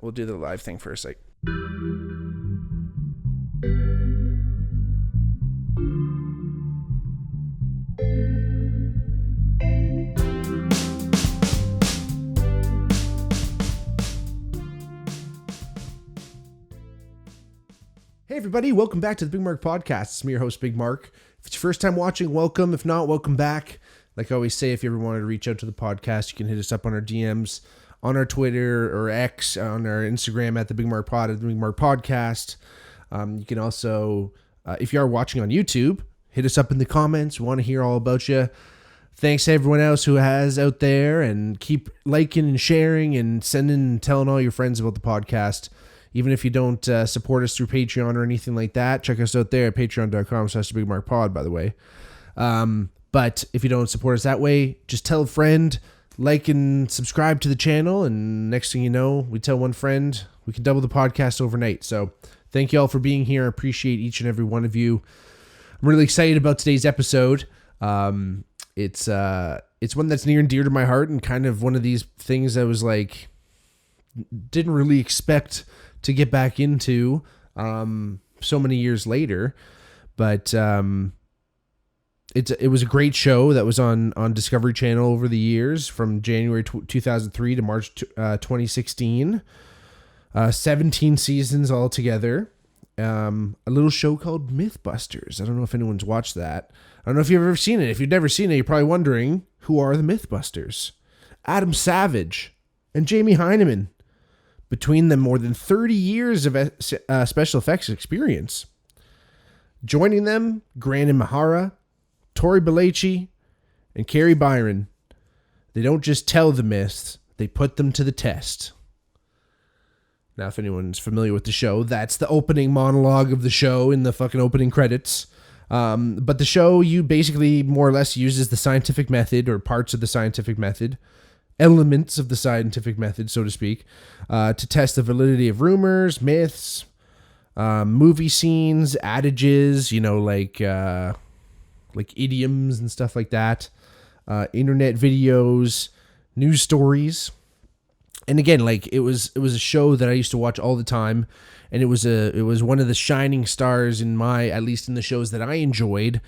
we'll do the live thing first. Like, hey everybody, welcome back to the Bigmark podcast. It's me, your host, Bigmark. If it's your first time watching, welcome. If not, welcome back. Like I always say, if you ever wanted to reach out to the podcast, you can hit us up on our DMs, on our Twitter or X, on our Instagram at the Bigmark Pod, at the Bigmark Podcast. You can also, if you are watching on YouTube, hit us up in the comments. We want to hear all about you. Thanks to everyone else who has out there, and keep liking and sharing and sending and telling all your friends about the podcast. Even if you don't support us through Patreon or anything like that, check us out there at patreon.com/BigMarkPod, by the way. But if you don't support us that way, just tell a friend, like and subscribe to the channel, and next thing you know, we tell one friend, we can double the podcast overnight. So thank you all for being here. I appreciate each and every one of you. I'm really excited about today's episode. It's one that's near and dear to my heart, and kind of one of these things I was like, didn't really expect to get back into so many years later, but it was a great show that was on Discovery Channel over the years from January 2003 to March 2016. 17 seasons altogether. A little show called MythBusters. I don't know if anyone's watched that. I don't know if you've ever seen it. If you've never seen it, you're probably wondering, who are the MythBusters? Adam Savage and Jamie Hyneman. Between them, more than 30 years of special effects experience. Joining them, Grandin Mahara, Tori Belleci, and Carrie Byron. They don't just tell the myths, they put them to the test. Now, if anyone's familiar with the show, that's the opening monologue of the show in the fucking opening credits. But the show, you basically more or less uses the scientific method, or parts of the scientific method, elements of the scientific method, so to speak, to test the validity of rumors, myths, movie scenes, adages, like idioms and stuff like that, internet videos, news stories. And again, like it was a show that I used to watch all the time, and it was one of the shining stars in at least in the shows that I enjoyed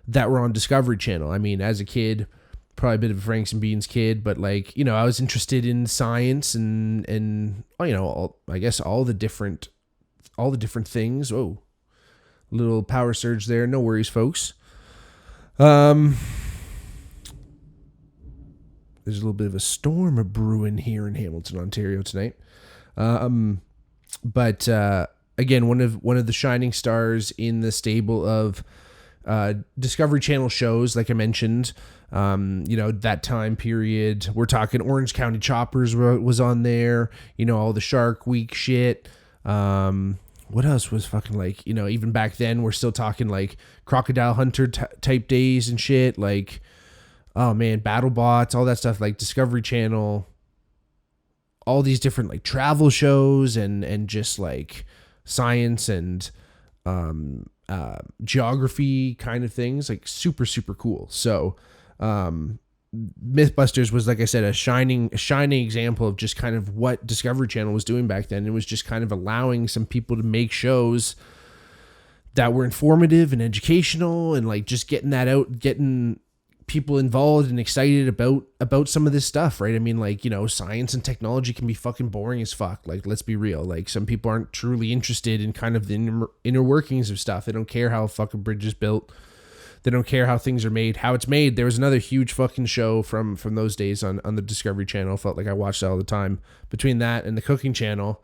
that were on Discovery Channel. I mean, as a kid, probably a bit of a Franks and Beans kid, but like, I was interested in science and I guess all the different things. Oh, little power surge there. No worries, folks. There's a little bit of a storm brewing here in Hamilton, Ontario tonight. But again, one of the shining stars in the stable of Discovery Channel shows, like I mentioned, that time period. We're talking Orange County Choppers was on there, all the Shark Week shit. What else was fucking like, even back then, we're still talking like Crocodile Hunter type days and shit. Like, oh man, BattleBots, all that stuff, like Discovery Channel, all these different like travel shows and just like science and geography kind of things, like super, super cool. So, MythBusters was, like I said, a shining example of just kind of what Discovery Channel was doing back then. It was just kind of allowing some people to make shows that were informative and educational, and like just getting that out, getting people involved and excited about some of this stuff, right? I mean, like, science and technology can be fucking boring as fuck. Like, let's be real. Like, some people aren't truly interested in kind of the inner workings of stuff. They don't care how a fucking bridge is built. They don't care how things are made, how it's made. There was another huge fucking show from those days on the Discovery Channel. Felt like I watched it all the time. Between that and the Cooking Channel,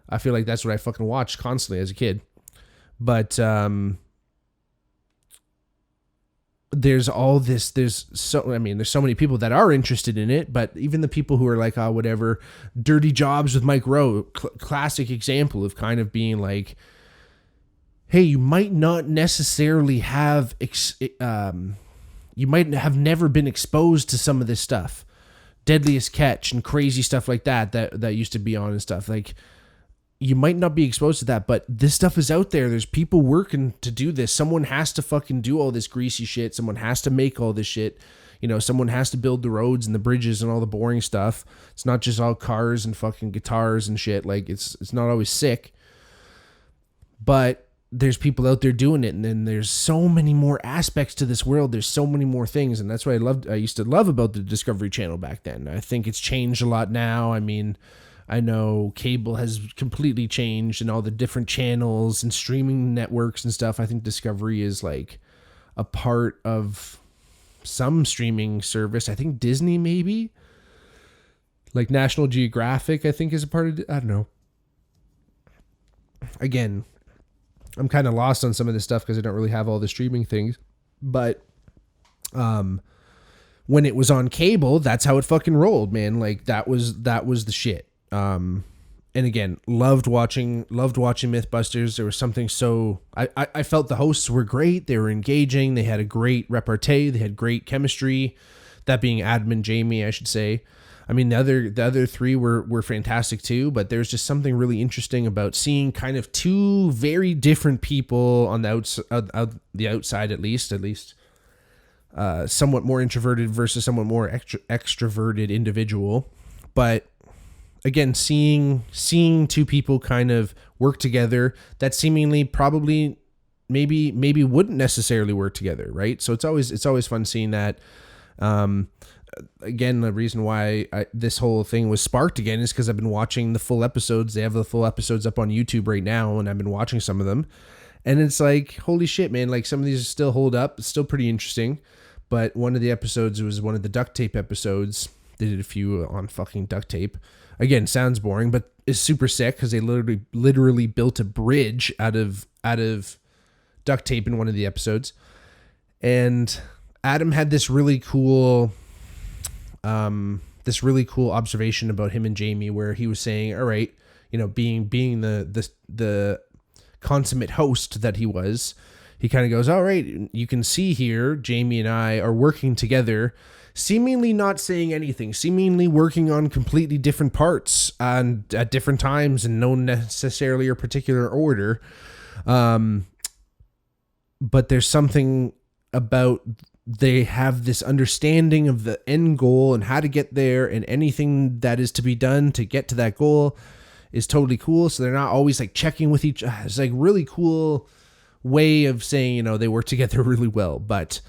I feel like that's what I fucking watched constantly as a kid. But there's all this, there's so many people that are interested in it, but even the people who are like, oh, whatever, Dirty Jobs with Mike Rowe, classic example of kind of being like, hey, you might not necessarily have, you might have never been exposed to some of this stuff. Deadliest Catch and crazy stuff like that used to be on and stuff. Like, you might not be exposed to that, but this stuff is out there. There's people working to do this. Someone has to fucking do all this greasy shit. Someone has to make all this shit. someone has to build the roads and the bridges and all the boring stuff. It's not just all cars and fucking guitars and shit. Like it's not always sick, but there's people out there doing it. And then there's so many more aspects to this world. There's so many more things. And that's what I used to love about the Discovery Channel back then. I think it's changed a lot now. I mean, I know cable has completely changed and all the different channels and streaming networks and stuff. I think Discovery is like a part of some streaming service. I think Disney maybe. Like National Geographic, I think, is a part of it. I don't know. Again, I'm kind of lost on some of this stuff because I don't really have all the streaming things. But when it was on cable, that's how it fucking rolled, man. Like that was the shit. And again, loved watching MythBusters. There was something so I felt the hosts were great. They were engaging. They had a great repartee. They had great chemistry. That being Adam and Jamie, I should say. I mean, the other three were fantastic too, but there's just something really interesting about seeing kind of two very different people on the outside, at least somewhat more introverted versus somewhat more extroverted individual. But again, seeing two people kind of work together that seemingly probably maybe wouldn't necessarily work together, right? So it's always fun seeing that. Again, the reason why this whole thing was sparked again is because I've been watching the full episodes. They have the full episodes up on YouTube right now, and I've been watching some of them. And it's like, holy shit, man. Like, some of these still hold up. It's still pretty interesting. But one of the episodes was one of the duct tape episodes. They did a few on fucking duct tape. Again, sounds boring, but it's super sick because they literally built a bridge out of duct tape in one of the episodes. And Adam had this really cool observation about him and Jamie, where he was saying, all right, being the consummate host that he was, he kind of goes, all right, you can see here, Jamie and I are working together, seemingly not saying anything, seemingly working on completely different parts and at different times and no necessarily a particular order. But there's something about they have this understanding of the end goal and how to get there, and anything that is to be done to get to that goal is totally cool. So they're not always like checking with each other. It's like really cool way of saying, they work together really well. But,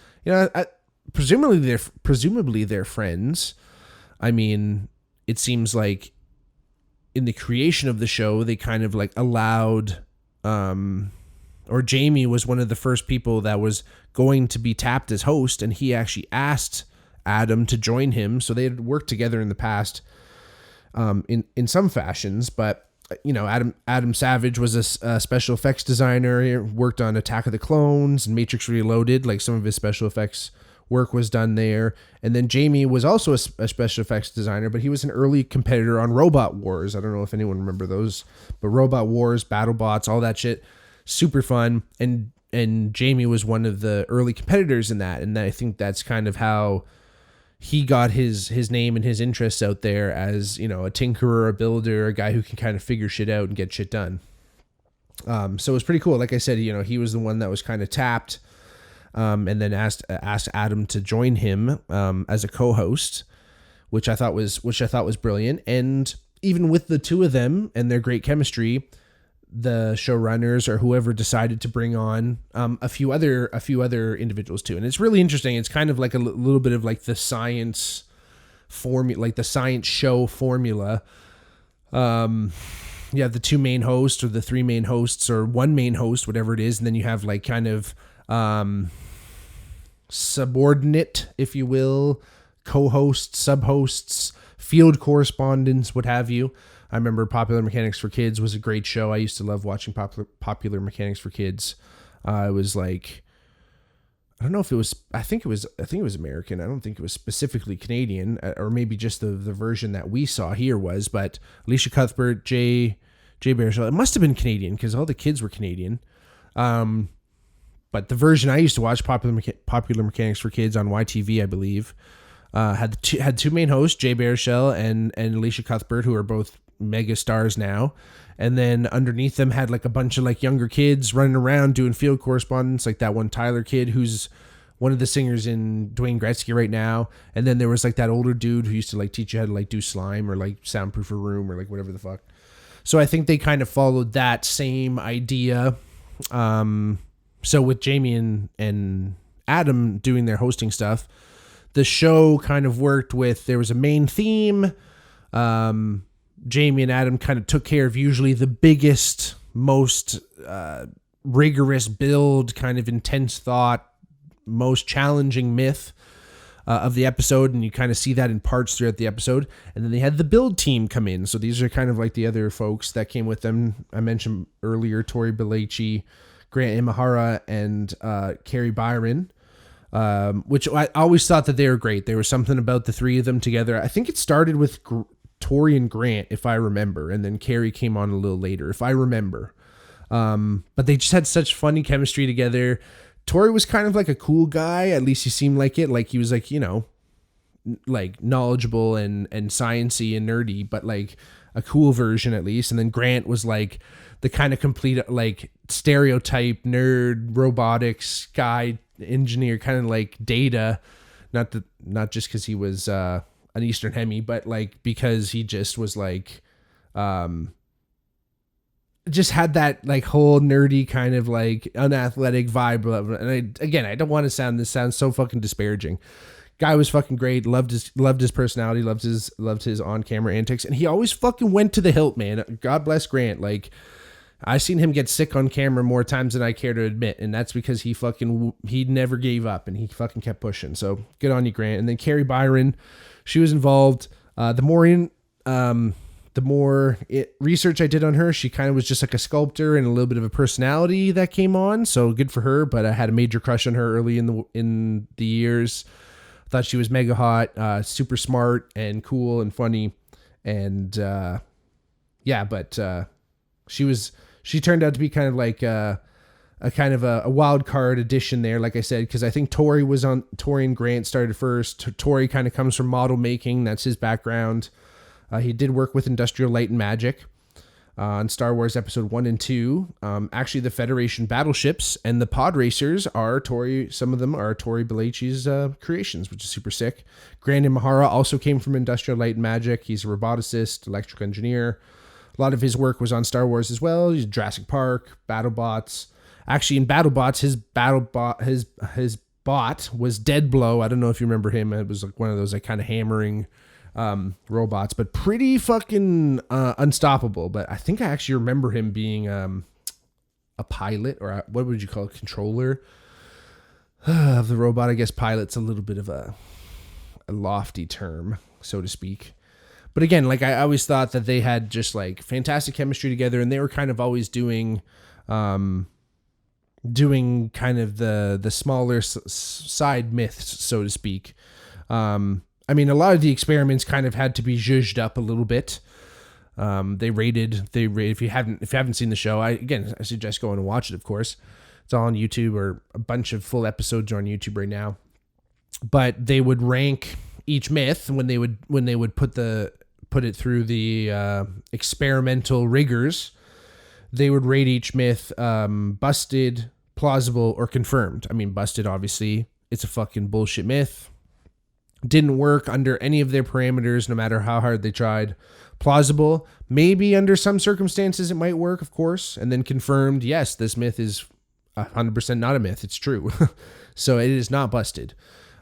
presumably they're friends. I mean, it seems like in the creation of the show, they kind of like allowed, or Jamie was one of the first people that was going to be tapped as host, and he actually asked Adam to join him. So they had worked together in the past, in some fashions. But Adam Savage was a special effects designer. He worked on Attack of the Clones and Matrix Reloaded. Like, some of his special effects work was done there. And then Jamie was also a special effects designer, but he was an early competitor on Robot Wars. I don't know if anyone remember those, but Robot Wars, BattleBots, all that shit, super fun. And Jamie was one of the early competitors in that. And I think that's kind of how he got his name and his interests out there as, a tinkerer, a builder, a guy who can kind of figure shit out and get shit done. So it was pretty cool. Like I said, he was the one that was kind of tapped, and then asked Adam to join him as a co-host, which I thought was brilliant. And even with the two of them and their great chemistry, the showrunners or whoever decided to bring on a few other individuals too. And it's really interesting. It's kind of like a little bit of like the science formula, like the science show formula. You have the two main hosts or the three main hosts or one main host, whatever it is. And then you have like kind of subordinate, if you will, co-hosts, sub-hosts, field correspondents, what have you. I remember Popular Mechanics for Kids was a great show. I used to love watching Popular Mechanics for Kids. It was like, I don't know if it was, I think it was American. I don't think it was specifically Canadian, or maybe just the version that we saw here was, but Alicia Cuthbert, Jay Baruchel, it must have been Canadian because all the kids were Canadian. But the version I used to watch, Popular Mechanics for Kids on YTV, I believe, had two main hosts, Jay Baruchel and Alicia Cuthbert, who are both mega stars now. And then underneath them had like a bunch of like younger kids running around doing field correspondence, like that one Tyler kid who's one of the singers in Dwayne Gretzky right now. And then there was like that older dude who used to like teach you how to like do slime or like soundproof a room or like whatever the fuck. So I think they kind of followed that same idea. So with Jamie and Adam doing their hosting stuff, the show kind of worked with, there was a main theme. Jamie and Adam kind of took care of usually the biggest, most rigorous build, kind of intense thought, most challenging myth of the episode, and you kind of see that in parts throughout the episode. And then they had the build team come in. So these are kind of like the other folks that came with them. I mentioned earlier, Tori Belleci, Grant Imahara, and Carrie Byron, which I always thought that they were great. There was something about the three of them together. I think it started with Tori and Grant, if I remember, and then Carrie came on a little later, if I remember. But they just had such funny chemistry together. Tori was kind of like a cool guy. At least he seemed like it. Like he was like, you know, like knowledgeable and sciencey and nerdy, but like a cool version at least. And then Grant was like the kind of complete like stereotype nerd robotics guy, engineer, kind of like Data. Not just because he was an Eastern Hemi, but like because he just was like just had that like whole nerdy kind of like unathletic vibe. And I don't want to this sounds so fucking disparaging. Guy was fucking great. Loved his personality. Loved his on camera antics. And he always fucking went to the hilt, man. God bless Grant. Like I seen him get sick on camera more times than I care to admit. And that's because he never gave up and he fucking kept pushing. So good on you, Grant. And then Carrie Byron, she was involved. The more research I did on her, she kind of was just like a sculptor and a little bit of a personality that came on. So good for her. But I had a major crush on her early in the years. I thought she was mega hot, super smart and cool and funny. And she turned out to be kind of like a wild card addition there, like I said, because I think Tori and Grant started first. Tori kind of comes from model making. That's his background. He did work with Industrial Light and Magic on Star Wars Episode 1 and 2. Actually, the Federation battleships and the pod racers some of them are Tori Belleci's creations, which is super sick. Grant Imahara also came from Industrial Light and Magic. He's a roboticist, electrical engineer. A lot of his work was on Star Wars as well. He's Jurassic Park, BattleBots. Actually, in BattleBots, his bot was Deadblow. I don't know if you remember him. It was like one of those like kind of hammering robots, but pretty fucking unstoppable. But I think I actually remember him being a pilot, or what would you call it, controller of the robot. I guess pilot's a little bit of a lofty term, so to speak. But again, like I always thought that they had just like fantastic chemistry together, and they were kind of always doing kind of the smaller side myths, so to speak. I mean, a lot of the experiments kind of had to be zhuzhed up a little bit. They rated. If you haven't seen the show, I suggest going and watch it. Of course, it's all on YouTube, or a bunch of full episodes are on YouTube right now. But they would rank each myth when they would put it through the experimental rigors. They would rate each myth busted, plausible, or confirmed. I mean, busted, obviously, it's a fucking bullshit myth. Didn't work under any of their parameters, no matter how hard they tried. Plausible, maybe under some circumstances it might work, of course. And then confirmed, yes, this myth is 100% not a myth. It's true. So it is not busted.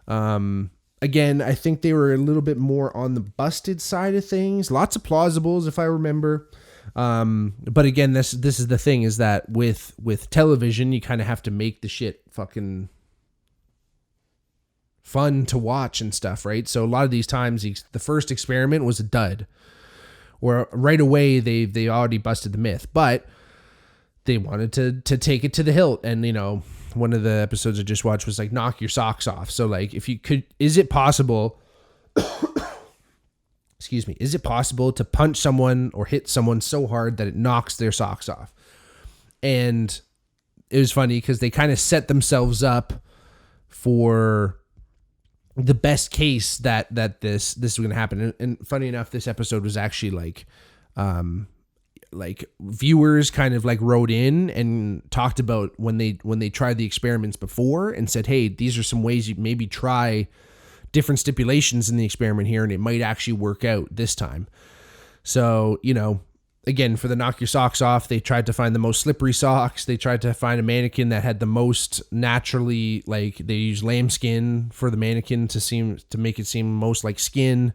Again, I think they were a little bit more on the busted side of things. Lots of plausibles, if I remember. But again, this is the thing, is that with television, you kind of have to make the shit fucking fun to watch and stuff, right? So a lot of these times, the first experiment was a dud, or right away they already busted the myth, but they wanted to take it to the hilt. And, you know, one of the episodes I just watched was like, knock your socks off. So like, if you could, is it possible, is it possible to punch someone or hit someone so hard that it knocks their socks off? And it was funny because they kind of set themselves up for the best case that this was going to happen. And funny enough, this episode was actually like like viewers kind of like wrote in and talked about when they tried the experiments before and said, hey, these are some ways you maybe try different stipulations in the experiment here and it might actually work out this time. So, again, for the knock your socks off, they tried to find the most slippery socks. They tried to find a mannequin that had the most naturally, like they used lambskin for the mannequin to make it seem most like skin.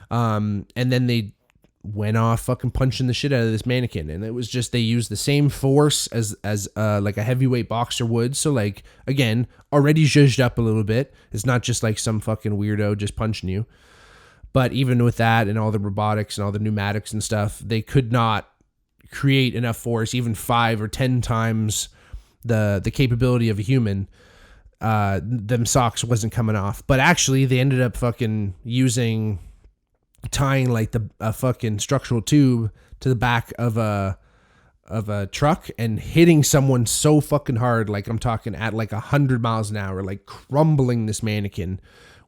And then they went off fucking punching the shit out of this mannequin. And it was just, they used the same force as like a heavyweight boxer would. So like, again, already zhuzhed up a little bit. It's not just like some fucking weirdo just punching you. But even with that and all the robotics and all the pneumatics and stuff, they could not create enough force, even 5 or 10 times the capability of a human. Them socks wasn't coming off. But actually, they ended up fucking tying like a fucking structural tube to the back of a truck and hitting someone so fucking hard, like I'm talking at like 100 miles an hour, like crumbling this mannequin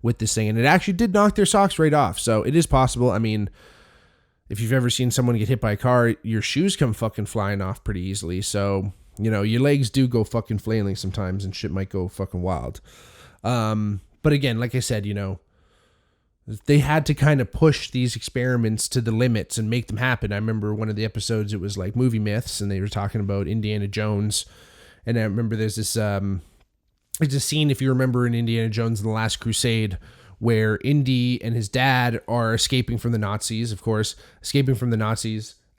with this thing, and it actually did knock their socks right off. So it is possible. I mean, if you've ever seen someone get hit by a car, your shoes come fucking flying off pretty easily. So, your legs do go fucking flailing sometimes and shit might go fucking wild. But again, like I said, they had to kind of push these experiments to the limits and make them happen. I remember one of the episodes, it was like movie myths, and they were talking about Indiana Jones. And I remember there's this, it's a scene, if you remember, in Indiana Jones and the Last Crusade, where Indy and his dad are escaping from the Nazis, of course,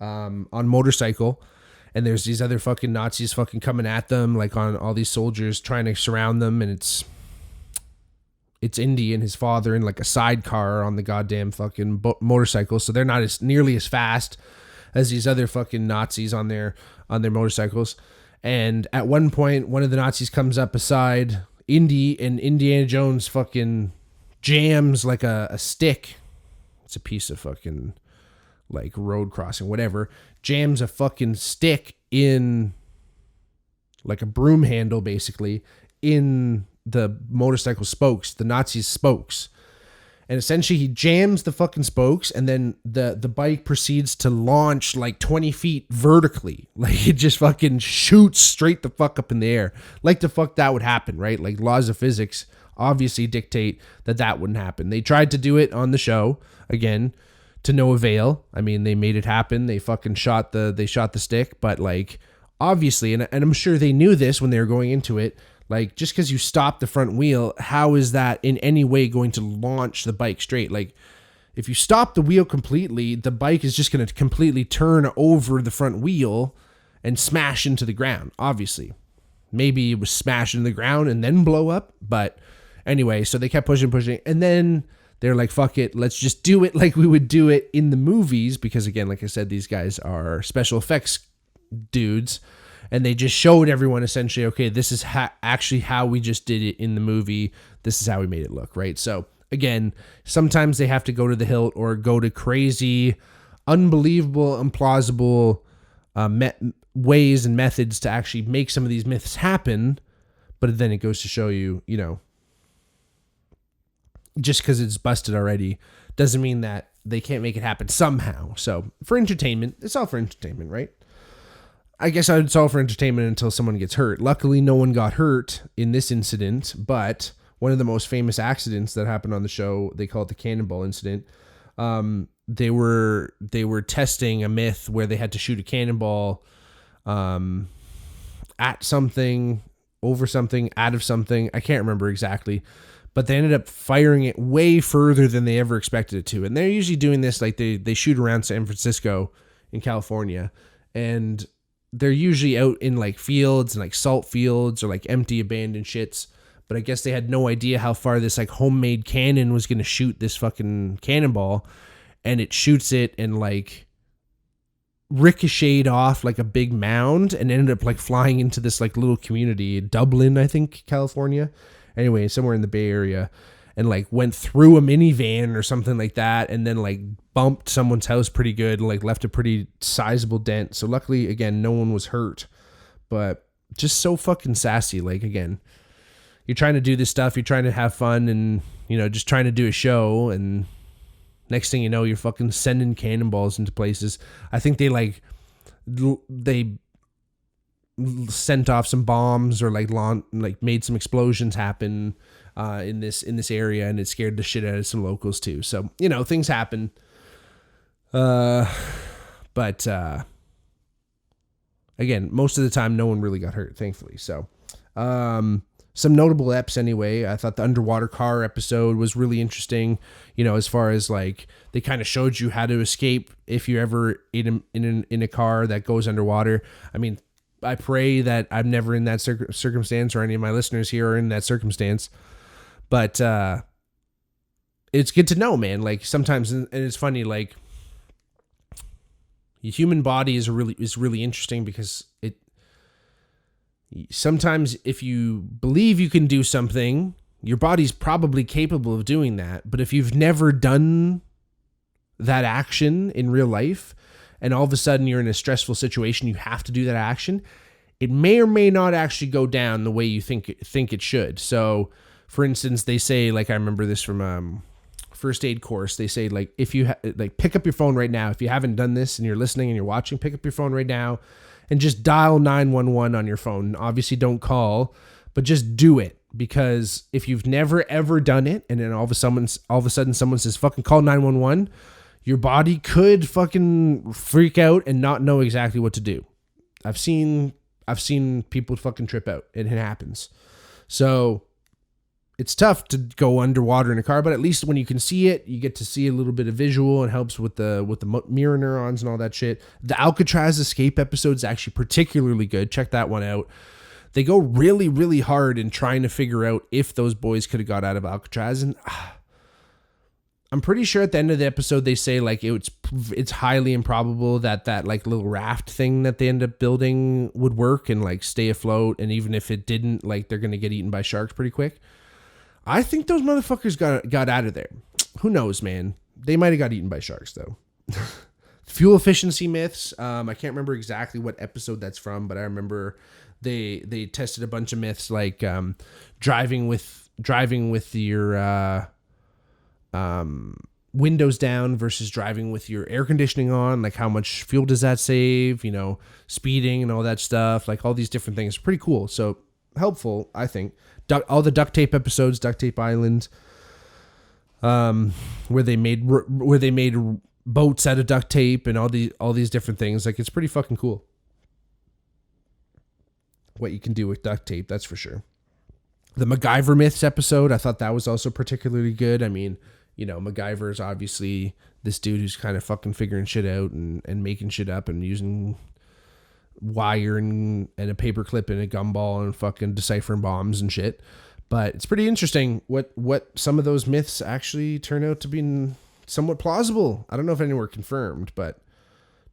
on motorcycle. And there's these other fucking Nazis fucking coming at them, like on all these soldiers trying to surround them. And it's Indy and his father in like a sidecar on the goddamn fucking motorcycle. So they're not nearly as fast as these other fucking Nazis on their motorcycles. And at one point, one of the Nazis comes up beside Indy, and Indiana Jones fucking jams like a stick. It's a piece of fucking like road crossing, whatever. Jams a fucking stick in like a broom handle, basically, in the motorcycle spokes, the Nazi's spokes. And essentially he jams the fucking spokes, and then the bike proceeds to launch like 20 feet vertically. Like it just fucking shoots straight the fuck up in the air. Like the fuck that would happen, right? Like laws of physics obviously dictate that wouldn't happen. They tried to do it on the show, again, to no avail. I mean, they made it happen. They fucking shot the stick, but like obviously, and I'm sure they knew this when they were going into it, like, just because you stop the front wheel, how is that in any way going to launch the bike straight? Like, if you stop the wheel completely, the bike is just going to completely turn over the front wheel and smash into the ground, obviously. Maybe it was smash into the ground and then blow up. But anyway, so they kept pushing. And then they're like, fuck it, let's just do it like we would do it in the movies. Because, again, like I said, these guys are special effects dudes. And they just showed everyone essentially, okay, this is actually how we just did it in the movie. This is how we made it look, right? So again, sometimes they have to go to the hilt or go to crazy, unbelievable, implausible ways and methods to actually make some of these myths happen. But then it goes to show you, just because it's busted already doesn't mean that they can't make it happen somehow. So for entertainment, it's all for entertainment, right? I guess it's all for entertainment until someone gets hurt. Luckily, no one got hurt in this incident, but one of the most famous accidents that happened on the show, they call it the cannonball incident. They were testing a myth where they had to shoot a cannonball at something, over something, out of something. I can't remember exactly, but they ended up firing it way further than they ever expected it to. And they're usually doing this, like they shoot around San Francisco in California, and they're usually out in like fields and like salt fields or like empty abandoned shits. But I guess they had no idea how far this like homemade cannon was going to shoot this fucking cannonball. And it shoots it and like ricocheted off like a big mound and ended up like flying into this like little community, Dublin, I think, California. Anyway, somewhere in the Bay Area. And like went through a minivan or something like that, and then like bumped someone's house pretty good, and like left a pretty sizable dent. So luckily, again, no one was hurt, but just so fucking sassy. Like, again, you're trying to do this stuff, you're trying to have fun, and just trying to do a show, and next thing you know, you're fucking sending cannonballs into places. I think they like they sent off some bombs or like made some explosions happen in this area, and it scared the shit out of some locals too. So, you know, things happen. But again, most of the time, no one really got hurt, thankfully. So, some notable eps anyway. I thought the underwater car episode was really interesting. You know, as far as like they kind of showed you how to escape if you're ever in a car that goes underwater. I mean, I pray that I'm never in that circumstance, or any of my listeners here are in that circumstance. But it's good to know, man. Like sometimes, and it's funny, like the human body is really interesting because sometimes if you believe you can do something, your body's probably capable of doing that. But if you've never done that action in real life, and all of a sudden you're in a stressful situation, you have to do that action, it may or may not actually go down the way you think it should. So, for instance, they say, like I remember this from first aid course, they say, like, if you pick up your phone right now, if you haven't done this and you're listening and you're watching, pick up your phone right now and just dial 911 on your phone. Obviously don't call, but just do it, because if you've never ever done it and then all of a sudden someone says fucking call 911, your body could fucking freak out and not know exactly what to do. I've seen people fucking trip out, and it happens. So it's tough to go underwater in a car, but at least when you can see it, you get to see a little bit of visual, and helps with the mirror neurons and all that shit. The Alcatraz escape episode is actually particularly good. Check that one out. They go really, really hard in trying to figure out if those boys could have got out of Alcatraz, and I'm pretty sure at the end of the episode they say like it's highly improbable that like little raft thing that they end up building would work and like stay afloat, and even if it didn't, like they're gonna get eaten by sharks pretty quick. I think those motherfuckers got out of there. Who knows, man? They might have got eaten by sharks though. Fuel efficiency myths. I can't remember exactly what episode that's from, but I remember they tested a bunch of myths like driving with your windows down versus driving with your air conditioning on. Like how much fuel does that save? You know, speeding and all that stuff. Like all these different things. Pretty cool. So helpful, I think. All the duct tape episodes, Duct Tape Island, where they made boats out of duct tape and all these different things. Like it's pretty fucking cool what you can do with duct tape, that's for sure. The MacGyver myths episode, I thought that was also particularly good. I mean, you know, MacGyver is obviously this dude who's kind of fucking figuring shit out and making shit up and using wire and a paperclip and a gumball and fucking deciphering bombs and shit. But it's pretty interesting what some of those myths actually turn out to be somewhat plausible. I don't know if any were confirmed, but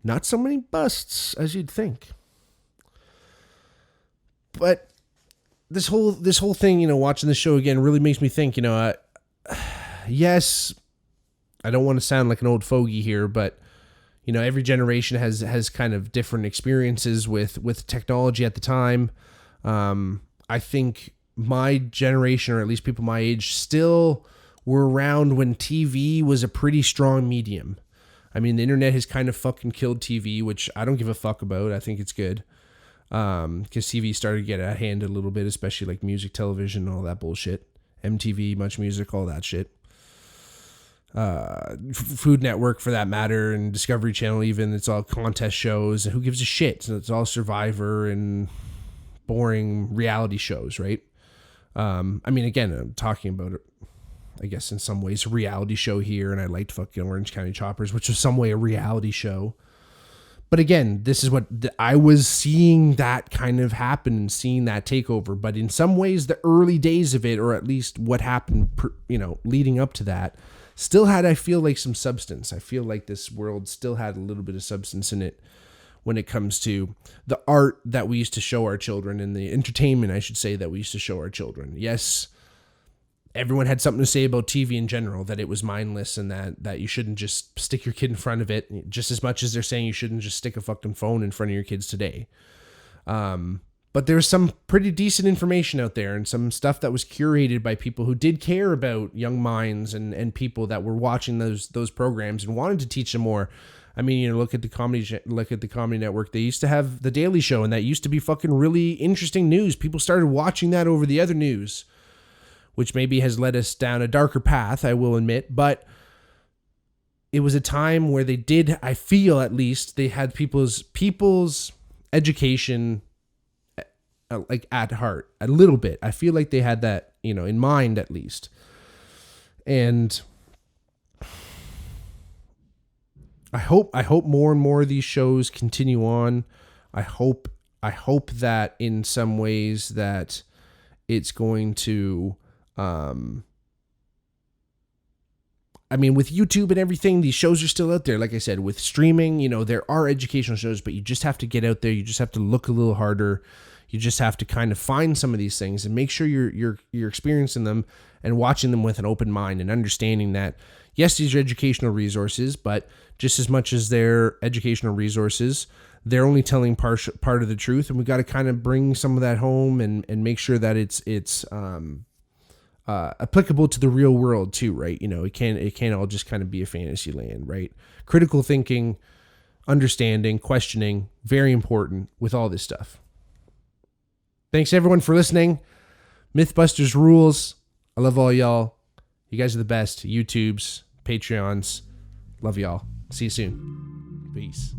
not so many busts as you'd think. But this whole thing, you know, watching the show again really makes me think, you know, yes, I don't want to sound like an old fogey here, but you know, every generation has kind of different experiences with technology at the time. I think my generation, or at least people my age, still were around when TV was a pretty strong medium. I mean, the internet has kind of fucking killed TV, which I don't give a fuck about. I think it's good. Because TV started to get out of hand a little bit, especially like music, television, all that bullshit. MTV, Much Music, all that shit. Food Network for that matter, and Discovery Channel even, it's all contest shows, and who gives a shit? So it's all Survivor and boring reality shows, right? I mean, again, I'm talking about it, I guess in some ways a reality show here, and I liked fucking Orange County Choppers, which was some way a reality show. But again, this is what I was seeing that kind of happen and seeing that takeover. But in some ways, the early days of it, or at least what happened, you know, leading up to that, still had, I feel like, some substance. I feel like this world still had a little bit of substance in it when it comes to the art that we used to show our children and the entertainment, I should say, that we used to show our children. Yes, everyone had something to say about TV in general, that it was mindless and that you shouldn't just stick your kid in front of it, just as much as they're saying you shouldn't just stick a fucking phone in front of your kids today. But there's some pretty decent information out there and some stuff that was curated by people who did care about young minds and people that were watching those programs and wanted to teach them more I mean, you know, look at the Comedy Network. They used to have the Daily Show, and that used to be fucking really interesting news. People started watching that over the other news, which maybe has led us down a darker path, I will admit. But it was a time where they did, I feel at least, they had people's education like at heart a little bit. I feel like they had that, you know, in mind at least. And I hope more and more of these shows continue on. I hope that in some ways that it's going to, I mean, with YouTube and everything, these shows are still out there. Like I said, with streaming, you know, there are educational shows, but you just have to get out there. You just have to look a little harder. You just have to kind of find some of these things and make sure you're experiencing them and watching them with an open mind and understanding that, yes, these are educational resources, but just as much as they're educational resources, they're only telling part of the truth, and we got to kind of bring some of that home and make sure that it's applicable to the real world too, right? You know, it can't all just kind of be a fantasy land, right? Critical thinking, understanding, questioning, very important with all this stuff. Thanks everyone for listening. MythBusters rules. I love all y'all. You guys are the best. YouTubes, Patreons. Love y'all. See you soon. Peace.